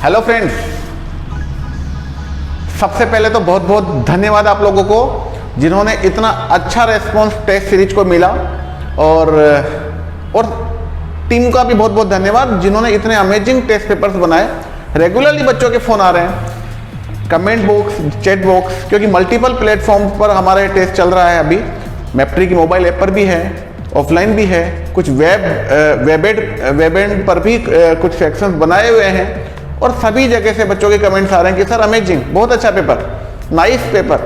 Hello friends, सबसे पहले तो बहुत बहुत धन्यवाद आप लोगों को जिन्होंने इतना अच्छा रेस्पॉन्स टेस्ट सीरीज को मिला, और टीम का भी बहुत बहुत धन्यवाद जिन्होंने इतने अमेजिंग टेस्ट पेपर्स बनाए। रेगुलरली बच्चों के फ़ोन आ रहे हैं, कमेंट बॉक्स, चैट बॉक्स, क्योंकि मल्टीपल प्लेटफॉर्म पर हमारे टेस्ट चल रहा है। अभी मैप्ट्री की मोबाइल ऐप पर भी है, ऑफलाइन भी है, कुछ वेब एंड पर भी कुछ सेक्शंस बनाए हुए हैं, और सभी जगह से बच्चों के कमेंट्स आ रहे हैं कि सर अमेजिंग, बहुत अच्छा पेपर, नाइस पेपर।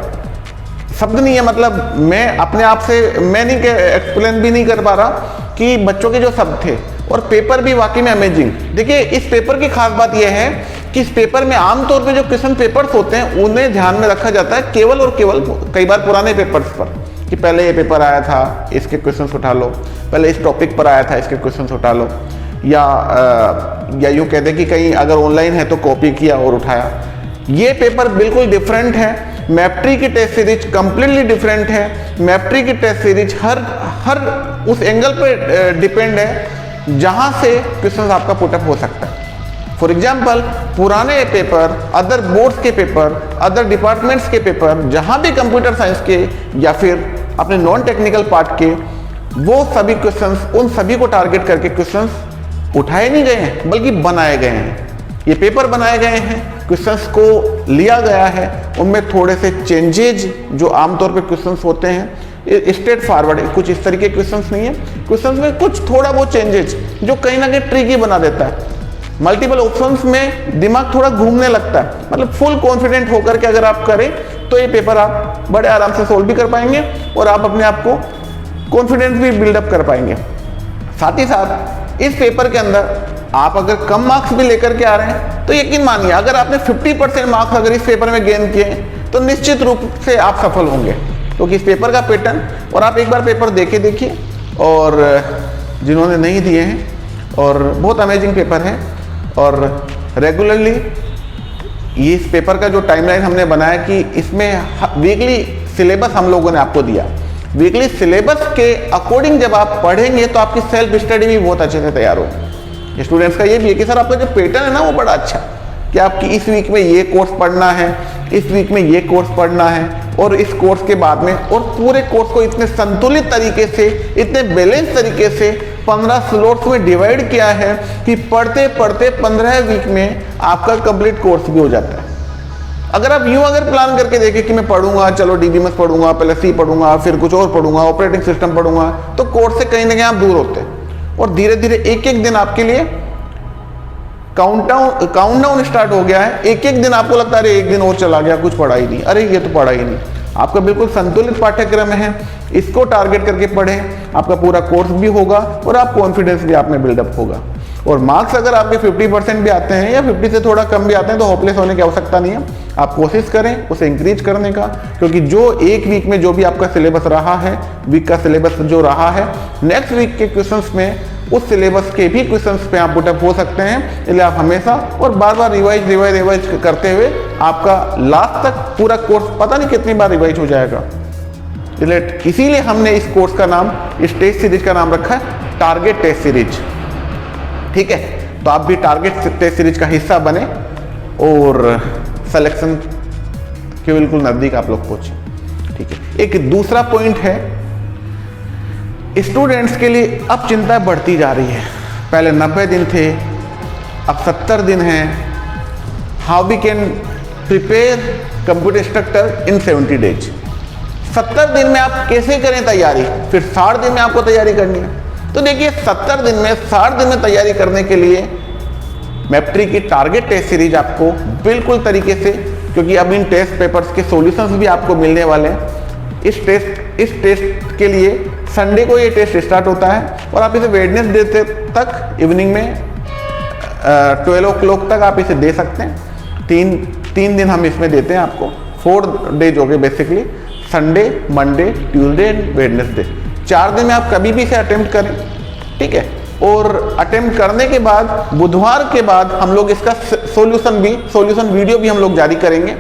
शब्द नहीं है, मतलब मैं अपने आप से मैं नहीं एक्सप्लेन भी नहीं कर पा रहा कि बच्चों के जो शब्द थे, और पेपर भी वाकई में अमेजिंग। देखिए, इस पेपर की खास बात यह है कि इस पेपर में आमतौर पे जो क्वेश्चन पेपर्स होते हैं उन्हें ध्यान में रखा जाता है केवल और केवल कई बार पुराने पेपर्स पर, कि पहले ये पेपर आया था, इसके क्वेश्चंस उठा लो, पहले इस टॉपिक पर आया था, इसके क्वेश्चंस उठा लो, या यूँ कहते कि कहीं अगर ऑनलाइन है तो कॉपी किया और उठाया। ये पेपर बिल्कुल डिफरेंट है। मैप्ट्री की टेस्ट सीरीज कंप्लीटली डिफरेंट है। मैप्ट्री की टेस्ट सीरीज हर उस एंगल पे डिपेंड है जहाँ से क्वेश्चन आपका पुटअप हो सकता है। फॉर एग्जाम्पल, पुराने पेपर, अदर बोर्ड्स के पेपर, अदर डिपार्टमेंट्स के पेपर, जहाँ भी कंप्यूटर साइंस के या फिर अपने नॉन टेक्निकल पार्ट के, वो सभी क्वेश्चंस, उन सभी को टारगेट करके क्वेश्चंस उठाए नहीं गए हैं बल्कि बनाए गए हैं। ये पेपर बनाए गए हैं, क्वेश्चंस को लिया गया है, उनमें थोड़े से चेंजेज जो आमतौर पे क्वेश्चंस होते हैं स्ट्रेट फॉरवर्ड, कुछ इस तरीके क्वेश्चंस नहीं है, क्वेश्चंस में कुछ थोड़ा बहुत चेंजेज जो कहीं ना कहीं ट्रिकी बना देता है। मल्टीपल ऑप्शंस में दिमाग थोड़ा घूमने लगता है, मतलब फुल कॉन्फिडेंट होकर के अगर आप करें तो ये पेपर आप बड़े आराम से सोल्व भी कर पाएंगे और आप अपने आप को कॉन्फिडेंस भी बिल्डअप कर पाएंगे। साथ ही साथ इस पेपर के अंदर आप अगर कम मार्क्स भी लेकर के आ रहे हैं तो यकीन मानिए, अगर आपने 50% मार्क्स अगर इस पेपर में गेन किए तो निश्चित रूप से आप सफल होंगे, क्योंकि इस पेपर का पैटर्न, और आप एक बार पेपर देके देखिए, और जिन्होंने नहीं दिए हैं, और बहुत अमेजिंग पेपर है। और रेगुलरली ये इस पेपर का जो टाइमलाइन हमने बनाया कि इसमें वीकली सिलेबस हम लोगों ने आपको दिया। वीकली सिलेबस के अकॉर्डिंग जब आप पढ़ेंगे तो आपकी सेल्फ स्टडी भी बहुत अच्छे से तैयार होगी। स्टूडेंट्स का ये भी है कि सर आपका जो पैटर्न है ना वो बड़ा अच्छा, कि आपकी इस वीक में ये कोर्स पढ़ना है, इस वीक में ये कोर्स पढ़ना है, और इस कोर्स के बाद में, और पूरे कोर्स को इतने संतुलित तरीके से, इतने बैलेंस तरीके से 15 स्लॉट्स में डिवाइड किया है कि पढ़ते पढ़ते 15 वीक में आपका कंप्लीट कोर्स भी हो जाता है। अगर आप यूं अगर प्लान करके देखें कि मैं पढ़ूंगा, चलो डीबीएमएस पढ़ूंगा, पहले सी पढ़ूंगा, फिर कुछ और पढ़ूंगा, ऑपरेटिंग सिस्टम पढ़ूंगा, तो कोर्स से कहीं ना कहीं आप दूर होते हैं, और धीरे धीरे एक एक दिन आपके लिए काउंटडाउन स्टार्ट हो गया है। एक एक दिन आपको लगता है अरे एक दिन और चला गया, कुछ पढ़ा ही नहीं, अरे ये तो पढ़ा ही नहीं। आपका बिल्कुल संतुलित पाठ्यक्रम है, इसको टारगेट करके पढ़ें, आपका पूरा कोर्स भी होगा और आप कॉन्फिडेंस भी आप में बिल्डअप होगा। और मार्क्स अगर आपके 50% भी आते हैं या 50 से थोड़ा कम भी आते हैं तो होपलेस होने की आवश्यकता नहीं है। आप कोशिश करें उसे इंक्रीज करने का, क्योंकि जो एक वीक में जो भी आपका सिलेबस रहा है, वीक का सिलेबस जो रहा है, नेक्स्ट वीक के क्वेश्चंस में उस सिलेबस के भी क्वेश्चंस पे आप पुटअप हो सकते हैं। इसलिए आप हमेशा और बार बार रिवाइज करते हुए आपका लास्ट तक पूरा कोर्स पता नहीं कितनी बार रिवाइज हो जाएगा। इसीलिए हमने इस कोर्स का नाम, इस टेस्ट सीरीज का नाम रखा है टारगेट टेस्ट सीरीज। ठीक है, तो आप भी टारगेट टेस्ट सीरीज का हिस्सा बने और सिलेक्शन के बिल्कुल नजदीक आप लोग पहुंचे। ठीक है, एक दूसरा पॉइंट है, स्टूडेंट्स के लिए अब चिंता बढ़ती जा रही है। पहले 90 दिन थे, अब 70 दिन हैं। How we can prepare computer instructor in 70 days. 70 दिन में आप कैसे करें तैयारी, फिर 60 दिन में आपको तैयारी करनी है। तो देखिए, 70 दिन में, 60 दिन में तैयारी करने के लिए मैप्ट्री की टारगेट टेस्ट सीरीज आपको बिल्कुल तरीके से, क्योंकि अब इन टेस्ट पेपर्स के सॉल्यूशंस भी आपको मिलने वाले हैं। इस टेस्ट के लिए संडे को ये टेस्ट स्टार्ट होता है, और आप इसे वेडनेसडे तक इवनिंग में 12 o'clock तक आप इसे दे सकते हैं। तीन दिन हम इसमें देते हैं आपको, 4 डेज हो गए basically, Sunday, Monday, Tuesday and Wednesday. 4 दिन में आप कभी भी इसे अटेम्प्ट करें। ठीक है, और अटेम्प्ट करने के बाद बुधवार के बाद हम लोग इसका सॉल्यूशन वीडियो भी हम लोग जारी करेंगे।